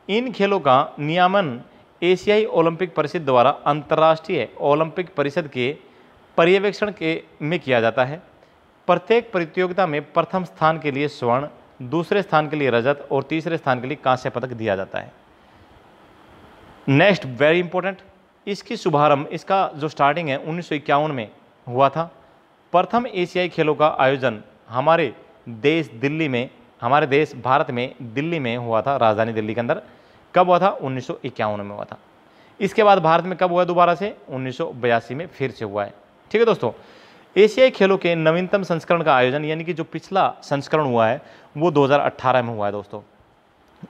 इन खेलों का नियमन एशियाई ओलंपिक परिषद द्वारा अंतर्राष्ट्रीय ओलंपिक परिषद के पर्यवेक्षण में किया जाता है। प्रत्येक प्रतियोगिता में प्रथम स्थान के लिए स्वर्ण, दूसरे स्थान के लिए रजत और तीसरे स्थान के लिए कांस्य पदक दिया जाता है। नेक्स्ट, वेरी इंपॉर्टेंट, इसकी शुभारंभ, इसका जो स्टार्टिंग है 1951 में हुआ था। प्रथम एशियाई खेलों का आयोजन हमारे देश दिल्ली में, हमारे देश भारत में दिल्ली में हुआ था, राजधानी दिल्ली के अंदर। कब हुआ था? 1951 में हुआ था। इसके बाद भारत में कब हुआ दोबारा से? 1982 में फिर से हुआ है। ठीक है दोस्तों, एशियाई खेलों के नवीनतम संस्करण का आयोजन यानी कि जो पिछला संस्करण हुआ है वो 2018 में हुआ है दोस्तों,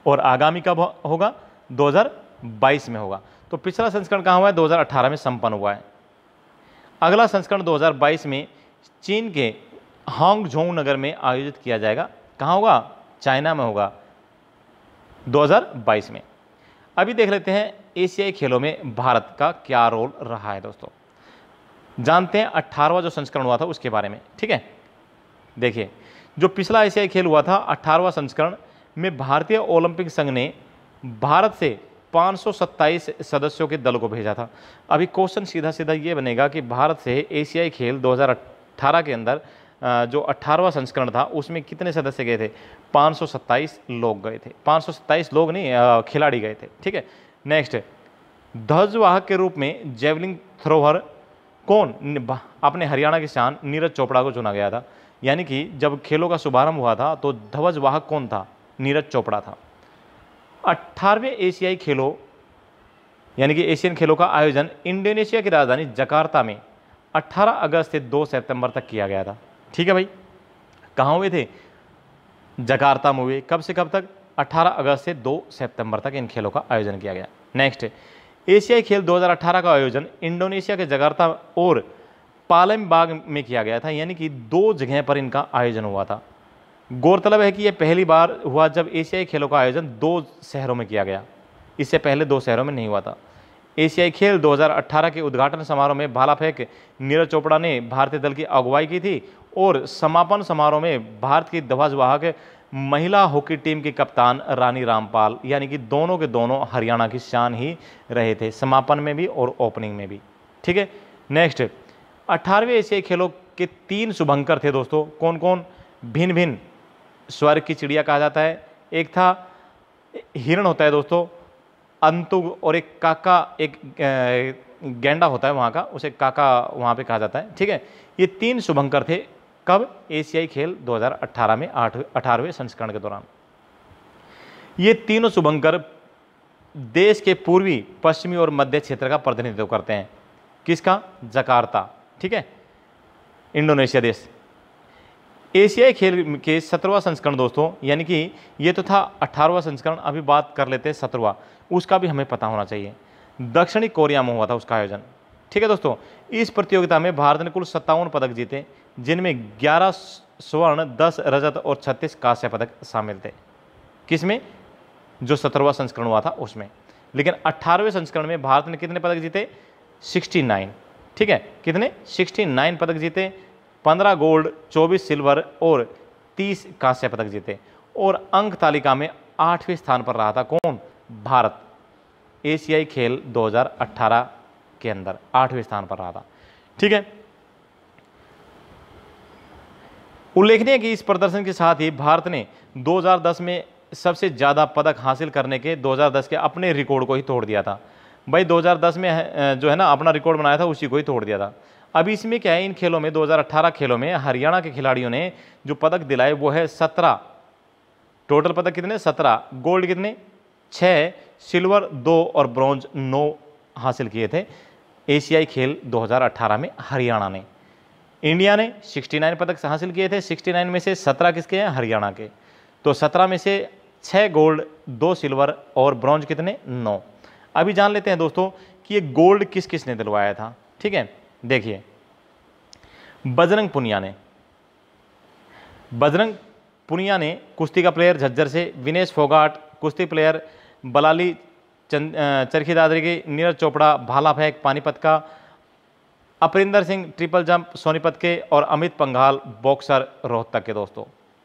और आगामी कब होगा? 2022 में होगा। तो पिछला संस्करण कहाँ हुआ है? 2018 में संपन्न हुआ है। अगला संस्करण 2022 में चीन के हांगझोउ नगर में आयोजित किया जाएगा। कहाँ होगा? चाइना में होगा 2022 में। अभी देख लेते हैं एशियाई खेलों में भारत का क्या रोल रहा है दोस्तों। जानते हैं 18वां जो संस्करण हुआ था उसके बारे में। ठीक है, देखिए, जो पिछला एशियाई खेल हुआ था 18वां संस्करण में भारतीय ओलंपिक संघ ने भारत से 527 सदस्यों के दल को भेजा था। अभी क्वेश्चन सीधा सीधा ये बनेगा कि भारत से एशियाई खेल 2018 के अंदर जो 18वां संस्करण था उसमें कितने सदस्य गए थे? 527 लोग गए थे। 527 लोग नहीं, खिलाड़ी गए थे। ठीक है, नेक्स्ट, ध्वजवाहक के रूप में जेवलिन थ्रोअर कौन? अपने हरियाणा की शान नीरज चोपड़ा को चुना गया था। यानी कि जब खेलों का शुभारंभ हुआ था तो ध्वजवाहक कौन था? नीरज चोपड़ा था। 18वें एशियाई खेलों यानी कि एशियन खेलों का आयोजन इंडोनेशिया की राजधानी जकार्ता में 18 अगस्त से 2 सितंबर तक किया गया था। ठीक है भाई, कहाँ हुए थे? जकार्ता में हुए। कब से कब तक? 18 अगस्त से 2 सितंबर तक इन खेलों का आयोजन किया गया। नेक्स्ट, एशियाई खेल 2018 का आयोजन इंडोनेशिया के जकार्ता और पालेमबांग में किया गया था, यानी कि 2 जगह पर इनका आयोजन हुआ था। गौरतलब है कि यह पहली बार हुआ जब एशियाई खेलों का आयोजन 2 शहरों में किया गया। इससे पहले 2 शहरों में नहीं हुआ था। एशियाई खेल 2018 के उद्घाटन समारोह में भाला फेंक नीरज चोपड़ा ने भारतीय दल की अगुवाई की थी और समापन समारोह में भारत की ध्वजवाहक महिला हॉकी टीम की कप्तान रानी रामपाल, यानी कि दोनों के दोनों हरियाणा की शान ही रहे थे, समापन में भी और ओपनिंग में भी। ठीक है, नेक्स्ट, 18वें एशियाई खेलों के 3 शुभंकर थे दोस्तों। कौन कौन? भिन्न भिन्न स्वर्ग की चिड़िया कहा जाता है, एक था हिरण होता है दोस्तों, अंतुग, और एक काका, एक गेंडा होता है वहाँ का, उसे काका वहाँ पे कहा जाता है। ठीक है, ये 3 शुभंकर थे। कब? एशियाई खेल 2018 में 18वें संस्करण के दौरान। ये तीनों शुभंकर देश के पूर्वी, पश्चिमी और मध्य क्षेत्र का प्रतिनिधित्व करते हैं। किसका? जकार्ता। ठीक है, इंडोनेशिया देश। एशियाई खेल के 17वां संस्करण दोस्तों, यानी कि ये तो था 18वां संस्करण, अभी बात कर लेते हैं 17वां, उसका भी हमें पता होना चाहिए। दक्षिणी कोरिया में हुआ था उसका आयोजन। ठीक है दोस्तों, इस प्रतियोगिता में भारत ने कुल 57 पदक जीते, जिनमें 11 स्वर्ण, 10 रजत और 36 कांस्य पदक शामिल थे। किसमें? जो 17वां संस्करण हुआ था उसमें। लेकिन 18वें संस्करण में भारत ने कितने पदक जीते? 69। ठीक है, कितने? 69 पदक जीते, 15 गोल्ड, 24 सिल्वर और 30 कांस्य पदक जीते। और अंक तालिका में 8वें स्थान पर रहा था कौन? भारत। एशियाई खेल 2018 के अंदर 8वें स्थान पर रहा था। ठीक है, उल्लेखनीय है कि इस प्रदर्शन के साथ ही भारत ने 2010 में सबसे ज़्यादा पदक हासिल करने के 2010 के अपने रिकॉर्ड को ही तोड़ दिया था। भाई 2010 में जो है ना अपना रिकॉर्ड बनाया था, उसी को ही तोड़ दिया था। अभी इसमें क्या है, इन खेलों में 2018 खेलों में हरियाणा के खिलाड़ियों ने जो पदक दिलाए वो है 17। टोटल पदक कितने? 17। गोल्ड कितने? 6, सिल्वर 2 और ब्रॉन्ज 9 हासिल किए थे एशियाई खेल 2018 में हरियाणा ने। इंडिया ने 69 पदक हासिल किए थे, 69 में से 17 किसके हैं? हरियाणा के। तो 17 में से 6 गोल्ड, 2 सिल्वर और ब्रॉन्ज कितने? 9। अभी जान लेते हैं दोस्तों कि ये गोल्ड किस किस ने दिलवाया था। ठीक है, देखिए, बजरंग पुनिया ने कुश्ती का प्लेयर झज्जर से, विनेश फोगाट कुश्ती प्लेयर बलाली चरखी दादरी की, नीरज चोपड़ा भाला फेंक पानीपत का, अपरिंदर सिंह ट्रिपल जंप सोनीपत के और अमित पंघाल बॉक्सर रोहतक के दोस्तों।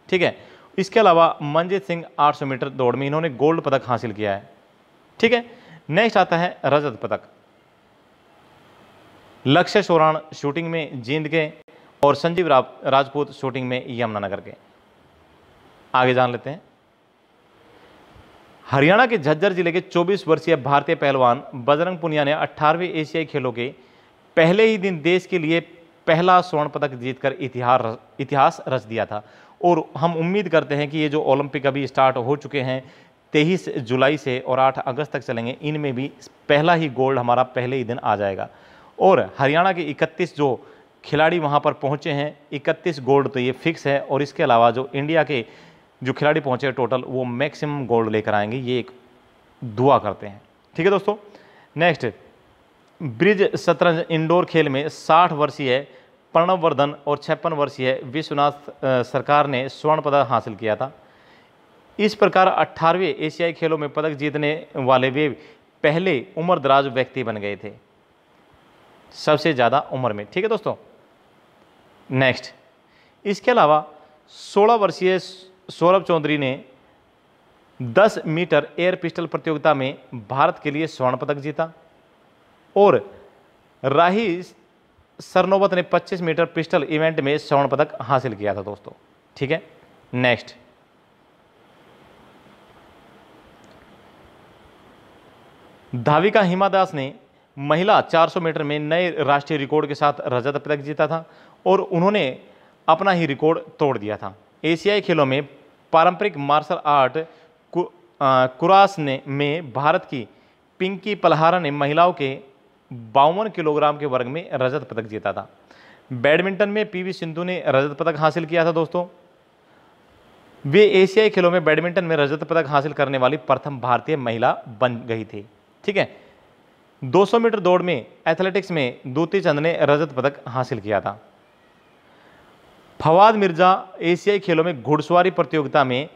ठीक है, इसके अलावा मनजीत सिंह 800 मीटर दौड़ में इन्होंने गोल्ड पदक हासिल किया है। ठीक है, नेक्स्ट आता है रजत पदक। लक्ष्य सोराण शूटिंग में जींद के और संजीव राजपूत शूटिंग में यमुनानगर के। आगे जान लेते हैं, हरियाणा के झज्जर जिले के 24 वर्षीय भारतीय पहलवान बजरंग पुनिया ने 18वें एशियाई खेलों के पहले ही दिन देश के लिए पहला स्वर्ण पदक जीतकर इतिहास रच दिया था। और हम उम्मीद करते हैं कि ये जो ओलंपिक अभी स्टार्ट हो चुके हैं 23 जुलाई से और 8 अगस्त तक चलेंगे, इनमें भी पहला ही गोल्ड हमारा पहले ही दिन आ जाएगा। और हरियाणा के 31 जो खिलाड़ी वहाँ पर पहुँचे हैं, 31 गोल्ड तो ये फिक्स है। और इसके अलावा जो इंडिया के जो खिलाड़ी पहुँचे टोटल, वो मैक्सिमम गोल्ड लेकर आएंगे, ये एक दुआ करते हैं। ठीक है दोस्तों, नेक्स्ट, ब्रिज शतरंज इंडोर खेल में 60 वर्षीय प्रणव वर्धन और 56 वर्षीय विश्वनाथ सरकार ने स्वर्ण पदक हासिल किया था। इस प्रकार 18वें एशियाई खेलों में पदक जीतने वाले वे पहले उम्रदराज व्यक्ति बन गए थे, सबसे ज़्यादा उम्र में। ठीक है दोस्तों, नेक्स्ट, इसके अलावा 16 वर्षीय सौरभ चौधरी ने 10 मीटर एयर पिस्टल प्रतियोगिता में भारत के लिए स्वर्ण पदक जीता। और राही सरनोबत ने 25 मीटर पिस्टल इवेंट में स्वर्ण पदक हासिल किया था दोस्तों। ठीक है, नेक्स्ट, धाविका हिमा दास ने महिला 400 मीटर में नए राष्ट्रीय रिकॉर्ड के साथ रजत पदक जीता था और उन्होंने अपना ही रिकॉर्ड तोड़ दिया था। एशियाई खेलों में पारंपरिक मार्शल आर्ट कुरास में भारत की पिंकी पलहारा ने महिलाओं के 52 किलोग्राम के वर्ग में रजत पदक जीता था। बैडमिंटन में पीवी सिंधु ने रजत पदक हासिल किया था दोस्तों। वे एशियाई खेलों में बैडमिंटन में रजत पदक हासिल करने वाली प्रथम भारतीय महिला बन गई थी। ठीक है, 200 मीटर दौड़ में एथलेटिक्स में दूती चंद ने रजत पदक हासिल किया था। फवाद मिर्जा एशियाई खेलों में घुड़सवारी प्रतियोगिता में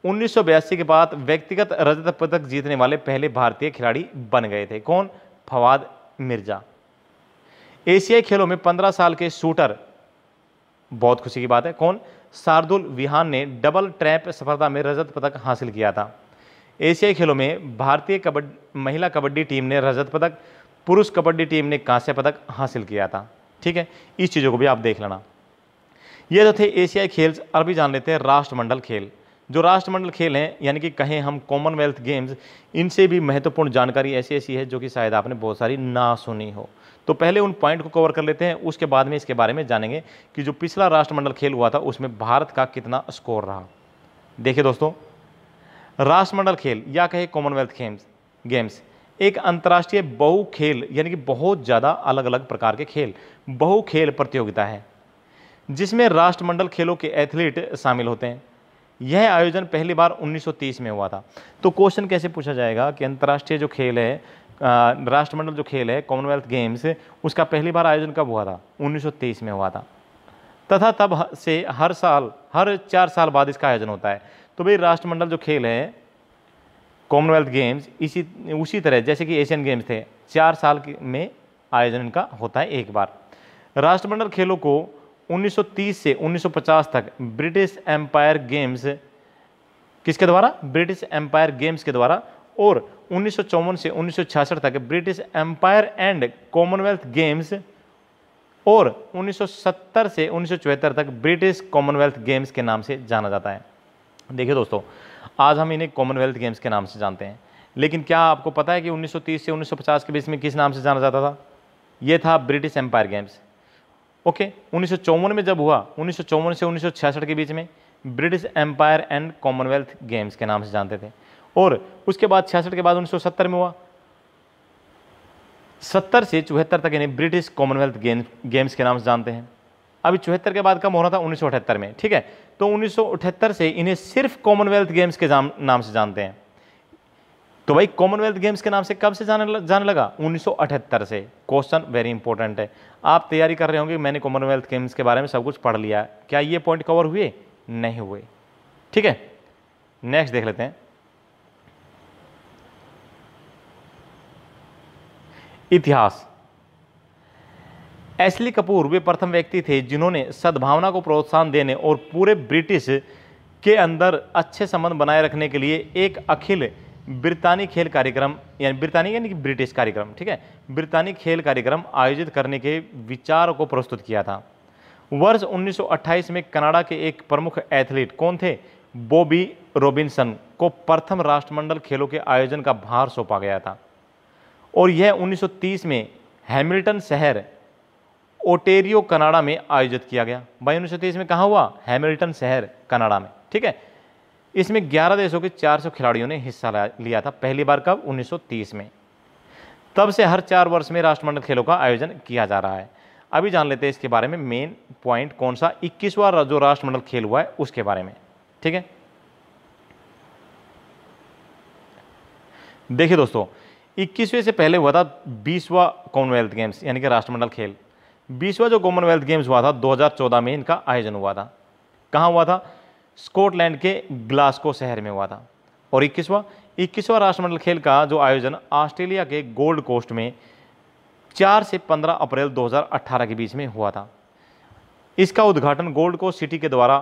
1982 के बाद व्यक्तिगत रजत पदक जीतने वाले पहले भारतीय खिलाड़ी बन गए थे। कौन? फवाद मिर्जा। एशियाई खेलों में 15 साल के शूटर, बहुत खुशी की बात है, कौन? शार्दुल विहान ने डबल ट्रैप स्पर्धा में रजत पदक हासिल किया था। एशियाई खेलों में भारतीय महिला कबड्डी टीम ने रजत पदक, पुरुष कबड्डी टीम ने कांस्य पदक हासिल किया था। ठीक है, इस चीज़ों को भी आप देख लेना। ये तो थे एशियाई खेल। अभी जान लेते हैं राष्ट्रमंडल खेल। जो राष्ट्रमंडल खेल हैं, यानी कि कहें हम कॉमनवेल्थ गेम्स, इनसे भी महत्वपूर्ण जानकारी ऐसी ऐसी है जो कि शायद आपने बहुत सारी ना सुनी हो। तो पहले उन पॉइंट को कवर कर लेते हैं, उसके बाद में इसके बारे में जानेंगे कि जो पिछला राष्ट्रमंडल खेल हुआ था उसमें भारत का कितना स्कोर रहा। देखिए दोस्तों, राष्ट्रमंडल खेल या कहे कॉमनवेल्थ गेम्स एक अंतर्राष्ट्रीय बहु खेल, यानी कि बहुत ज़्यादा अलग अलग प्रकार के खेल, बहु खेल प्रतियोगिता है। जिसमें राष्ट्रमंडल खेलों के एथलीट शामिल होते हैं। यह आयोजन पहली बार 1930 में हुआ था। तो क्वेश्चन कैसे पूछा जाएगा कि अंतर्राष्ट्रीय जो खेल है, राष्ट्रमंडल जो खेल है कॉमनवेल्थ गेम्स, उसका पहली बार आयोजन कब हुआ था? 1930 में हुआ था, तथा तब से हर 4 साल बाद इसका आयोजन होता है। तो भाई राष्ट्रमंडल जो खेल है कॉमनवेल्थ गेम्स उसी तरह जैसे कि एशियन गेम्स थे, 4 साल में आयोजन इनका होता है एक बार। राष्ट्रमंडल खेलों को 1930 से 1950 तक ब्रिटिश एम्पायर गेम्स किसके द्वारा? ब्रिटिश एम्पायर गेम्स के द्वारा, और 1954 से 1966 तक British Empire and Commonwealth Games, और 1970 से 1974 तक ब्रिटिश कॉमनवेल्थ गेम्स के नाम से जाना जाता है। देखिए दोस्तों, आज हम इन्हें कॉमनवेल्थ गेम्स के नाम से जानते हैं, लेकिन क्या आपको पता है कि 1930 से 1950 के बीच में किस नाम से जाना जाता था? ये था ब्रिटिश एम्पायर गेम्स। ओके, 1954 में जब हुआ, 1954 से 1966 के बीच में British Empire and Commonwealth Games के नाम से जानते थे, और उसके बाद 66 के बाद 1970 में हुआ, 70 से 74 तक इन्हें ब्रिटिश कॉमनवेल्थ गेम्स के नाम से जानते हैं। अभी 74 के बाद कब हो रहा था? 1978 में, ठीक है। तो 1978 से इन्हें सिर्फ कॉमनवेल्थ गेम्स के नाम से जानते हैं। तो भाई कॉमनवेल्थ गेम्स के नाम से कब से जाने लगा? 1978 से। क्वेश्चन वेरी इंपॉर्टेंट है, आप तैयारी कर रहे होंगे मैंने कॉमनवेल्थ गेम्स के बारे में सब कुछ पढ़ लिया, क्या ये पॉइंट कवर हुए? नहीं हुए, ठीक है। नेक्स्ट देख लेते हैं, इतिहास। एशली कपूर वे प्रथम व्यक्ति थे जिन्होंने सद्भावना को प्रोत्साहन देने और पूरे ब्रिटिश के अंदर अच्छे संबंध बनाए रखने के लिए एक अखिल ब्रितानी खेल कार्यक्रम, यानी ब्रितानी यानी कि ब्रिटिश कार्यक्रम, ठीक है, ब्रितानी खेल कार्यक्रम आयोजित करने के विचार को प्रस्तुत किया था। वर्ष 1928 में कनाडा के एक प्रमुख एथलीट कौन थे? बॉबी रॉबिन्सन को प्रथम राष्ट्रमंडल खेलों के आयोजन का भार सौंपा गया था, और यह 1930 में हैमिल्टन शहर ओटेरियो कनाडा में आयोजित किया गया। भाई 1930 में कहाँ हुआ? हैमिल्टन शहर कनाडा में, ठीक है। इसमें 11 देशों के 400 खिलाड़ियों ने हिस्सा लिया था। पहली बार कब? 1930 में। तब से हर 4 वर्ष में राष्ट्रमंडल खेलों का आयोजन किया जा रहा है। अभी जान लेते हैं इसके बारे में, मेन पॉइंट कौन सा? 21वां जो राष्ट्रमंडल खेल हुआ है उसके बारे में, ठीक है। देखिए दोस्तों, 21वें से पहले हुआ था 20वां कॉमनवेल्थ गेम्स, यानी कि राष्ट्रमंडल खेल। 20वां जो कॉमनवेल्थ गेम्स हुआ था 2014 में इनका आयोजन हुआ था। कहाँ हुआ था? स्कॉटलैंड के ग्लासगो शहर में हुआ था। और 21वां राष्ट्रमंडल खेल का जो आयोजन ऑस्ट्रेलिया के गोल्ड कोस्ट में 4 से 15 अप्रैल 2018 के बीच में हुआ था। इसका उद्घाटन गोल्ड कोस्ट सिटी के द्वारा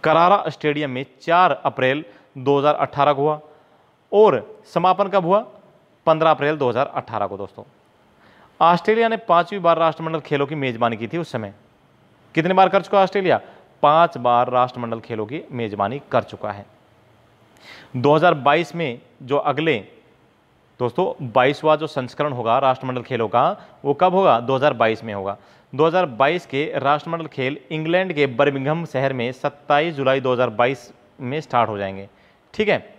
करारा स्टेडियम में 4 अप्रैल 2018 को हुआ, और समापन कब हुआ? 15 अप्रैल 2018 को। दोस्तों, ऑस्ट्रेलिया ने 5वीं बार राष्ट्रमंडल खेलों की मेजबानी की थी। उस समय कितने बार कर चुका ऑस्ट्रेलिया? 5 बार राष्ट्रमंडल खेलों की मेजबानी कर चुका है। 2022 में जो अगले दोस्तों 22वां जो संस्करण होगा राष्ट्रमंडल खेलों का, वो कब होगा? 2022 में होगा। 2022 के राष्ट्रमंडल खेल इंग्लैंड के बर्मिंघम शहर में 27 जुलाई 2022 में स्टार्ट हो जाएंगे, ठीक है।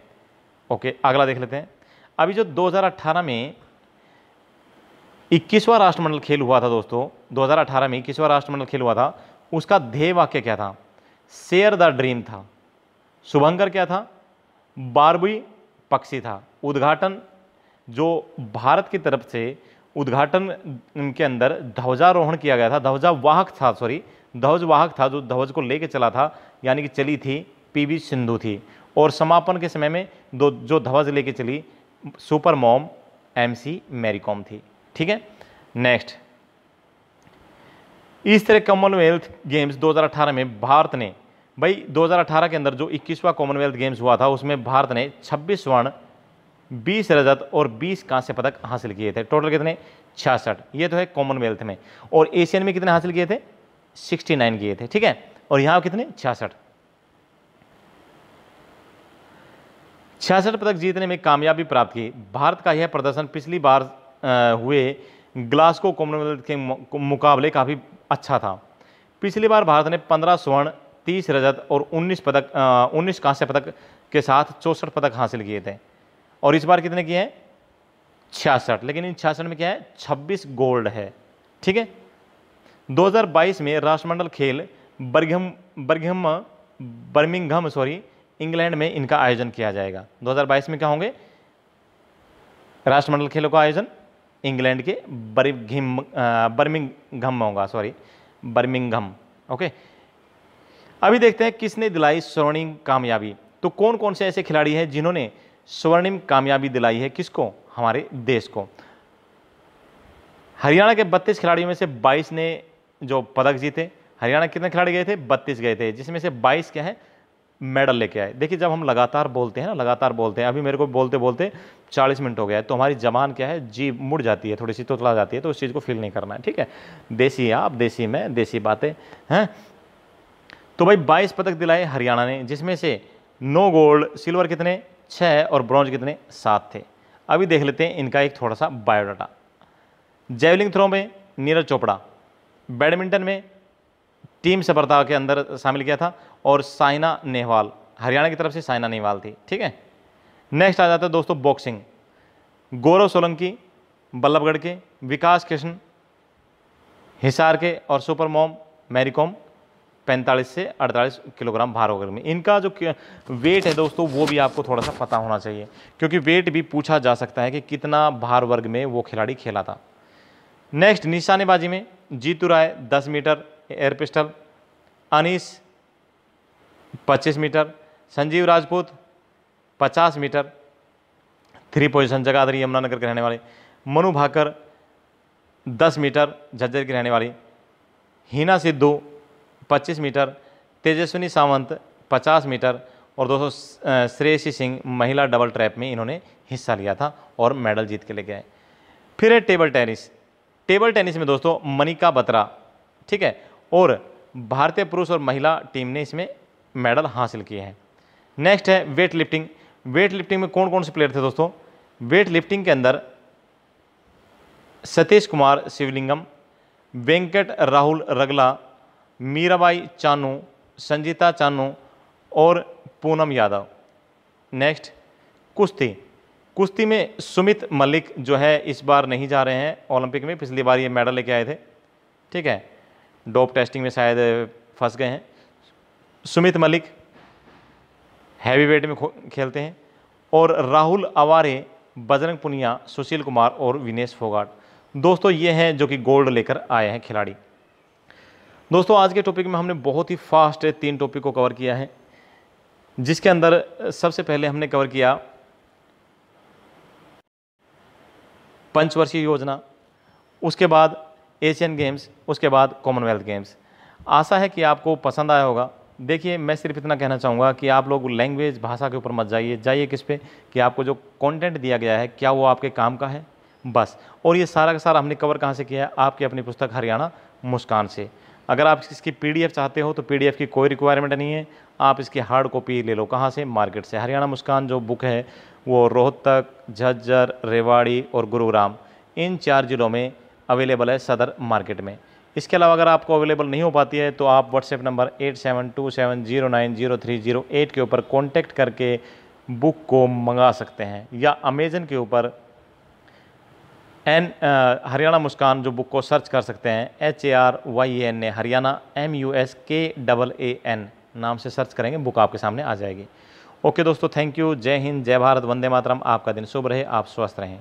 ओके, अगला देख लेते हैं। अभी जो 2018 में 21वां राष्ट्रमंडल खेल हुआ था दोस्तों, 2018 में 21वां राष्ट्रमंडल खेल हुआ था, उसका ध्येय वाक्य क्या था? शेयर द ड्रीम था। शुभंकर क्या था? बारहवीं पक्षी था। उद्घाटन जो भारत की तरफ से उद्घाटन के अंदर ध्वजारोहण किया गया था, ध्वजवाहक था, जो ध्वज को लेके चला था, यानी कि चली थी पीवी सिंधु थी, और समापन के समय में जो ध्वज लेके चली super mom MC Mary Kom थी, ठीक है। नेक्स्ट, इस तरह कॉमनवेल्थ गेम्स 2018 में भारत ने, भाई 2018 के अंदर जो 21वां कॉमनवेल्थ गेम्स हुआ था उसमें भारत ने 26 स्वर्ण, 20 रजत और 20 कांस्य पदक हासिल किए थे। टोटल कितने? 66। ये तो है कॉमनवेल्थ में। और एशियन में कितने हासिल किए थे? 69 किए थे, ठीक है। और यहाँ कितने? 66 पदक जीतने में कामयाबी प्राप्त की। भारत का यह प्रदर्शन पिछली बार हुए ग्लासगो कॉमनवेल्थ के मुकाबले काफ़ी अच्छा था। पिछली बार भारत ने 15 स्वर्ण, 30 रजत और 19 कांस्य पदक के साथ 64 पदक हासिल किए थे। और इस बार कितने किए हैं? 66। लेकिन इन 66 में क्या है? 26 गोल्ड है, ठीक है। 2022 में राष्ट्रमंडल खेल बर्मिंघम इंग्लैंड में इनका आयोजन किया जाएगा। 2022 में क्या होंगे? राष्ट्रमंडल खेलों का आयोजन इंग्लैंड के बर्मिंघम। ओके, अभी देखते हैं किसने दिलाई स्वर्णिम कामयाबी। तो कौन कौन से ऐसे खिलाड़ी हैं जिन्होंने स्वर्णिम कामयाबी दिलाई है? किसको? हमारे देश को। हरियाणा के 32 खिलाड़ियों में से 22 ने जो पदक जीते। हरियाणा कितने खिलाड़ी गए थे? 32 गए थे, जिसमें से 22 क्या है? मेडल लेके आए। देखिए, जब हम लगातार बोलते हैं ना, लगातार बोलते हैं, अभी मेरे को बोलते बोलते 40 मिनट हो गया है, तो हमारी जबान क्या है, जी मुड़ जाती है, थोड़ी सी तोतला जाती है, तो उस चीज़ को फील नहीं करना है, ठीक है। देसी आप, देसी मैं, देसी बातें हैं। तो भाई 22 पदक दिलाए हरियाणा ने, जिसमें से 9 गोल्ड, सिल्वर कितने? 6 और ब्रॉन्ज कितने? 7 थे। अभी देख लेते हैं इनका एक थोड़ा सा बायोडाटा। जेवलिंग थ्रो में नीरज चोपड़ा, बैडमिंटन में टीम सफलता के अंदर शामिल किया था, और साइना नेहवाल, हरियाणा की तरफ से साइना नेहवाल थी, ठीक है। नेक्स्ट आ जाता है दोस्तों बॉक्सिंग। गौरव सोलंकी बल्लभगढ़ के, विकास कृष्ण हिसार के, और सुपर मॉम मैरी कॉम 45 से 48 किलोग्राम भार वर्ग में। इनका जो वेट है दोस्तों, वो भी आपको थोड़ा सा पता होना चाहिए, क्योंकि वेट भी पूछा जा सकता है कि कितना भार वर्ग में वो खिलाड़ी खेला था। नेक्स्ट निशानेबाजी में Jitu Rai 10 metre air pistol, Anees 25 metre, Sanjeev Rajput 50 metre 3 position, Jagadhri Yamunanagar के रहने वाले, मनु भाकर 10 मीटर झज्जर की रहने वाली, हिना सिद्धू 25 मीटर, तेजस्विनी सावंत 50 मीटर, और दोस्तों श्रेयसी सिंह महिला डबल ट्रैप में इन्होंने हिस्सा लिया था और मेडल जीत के लेके आए। फिर है टेबल टेनिस। टेबल टेनिस में दोस्तों मनिका बत्रा, ठीक है, और भारतीय पुरुष और महिला टीम ने इसमें मेडल हासिल किए हैं। नेक्स्ट है वेट लिफ्टिंग। वेट लिफ्टिंग में कौन कौन से प्लेयर थे दोस्तों? वेट लिफ्टिंग के अंदर सतीश कुमार शिवलिंगम, वेंकट राहुल रगला, मीराबाई चानू, संजीता चानू और पूनम यादव। नेक्स्ट कुश्ती। कुश्ती में सुमित मलिक जो है इस बार नहीं जा रहे हैं ओलंपिक में, पिछली बार ये मेडल लेके आए थे, ठीक है, डोप टेस्टिंग में शायद फंस गए हैं। सुमित मलिक हैवी वेट में खेलते हैं, और राहुल अवारे, बजरंग पुनिया, सुशील कुमार और विनेश फोगाट, दोस्तों ये हैं जो कि गोल्ड लेकर आए हैं खिलाड़ी। दोस्तों आज के टॉपिक में हमने बहुत ही फास्ट 3 टॉपिक को कवर किया है, जिसके अंदर सबसे पहले हमने कवर किया पंचवर्षीय योजना, उसके बाद एशियन गेम्स, उसके बाद कॉमनवेल्थ गेम्स। आशा है कि आपको पसंद आया होगा। देखिए, मैं सिर्फ इतना कहना चाहूँगा कि आप लोग लैंग्वेज, भाषा के ऊपर मत जाइए किस पे, कि आपको जो कंटेंट दिया गया है क्या वो आपके काम का है, बस। और ये सारा का सारा हमने कवर कहाँ से किया है? आपकी अपनी पुस्तक हरियाणा मुस्कान से। अगर आप इसकी PDF चाहते हो तो PDF की कोई रिक्वायरमेंट नहीं है, आप इसकी हार्ड कॉपी ले लो। कहाँ से? मार्केट से। हरियाणा मुस्कान जो बुक है वो रोहतक, झज्जर, रेवाड़ी और गुरुग्राम, इन 4 जिलों में अवेलेबल है सदर मार्केट में। इसके अलावा अगर आपको अवेलेबल नहीं हो पाती है तो आप व्हाट्सएप नंबर 8727090308 के ऊपर कॉन्टैक्ट करके बुक को मंगा सकते हैं, या अमेजन के ऊपर हरियाणा मुस्कान जो बुक को सर्च कर सकते हैं, HARYANA हरियाणा MUSKAAN नाम से सर्च करेंगे, बुक आपके सामने आ जाएगी। ओके दोस्तों, थैंक यू, जय हिंद, जय भारत, वंदे मातरम। आपका दिन शुभ रहे, आप स्वस्थ रहें।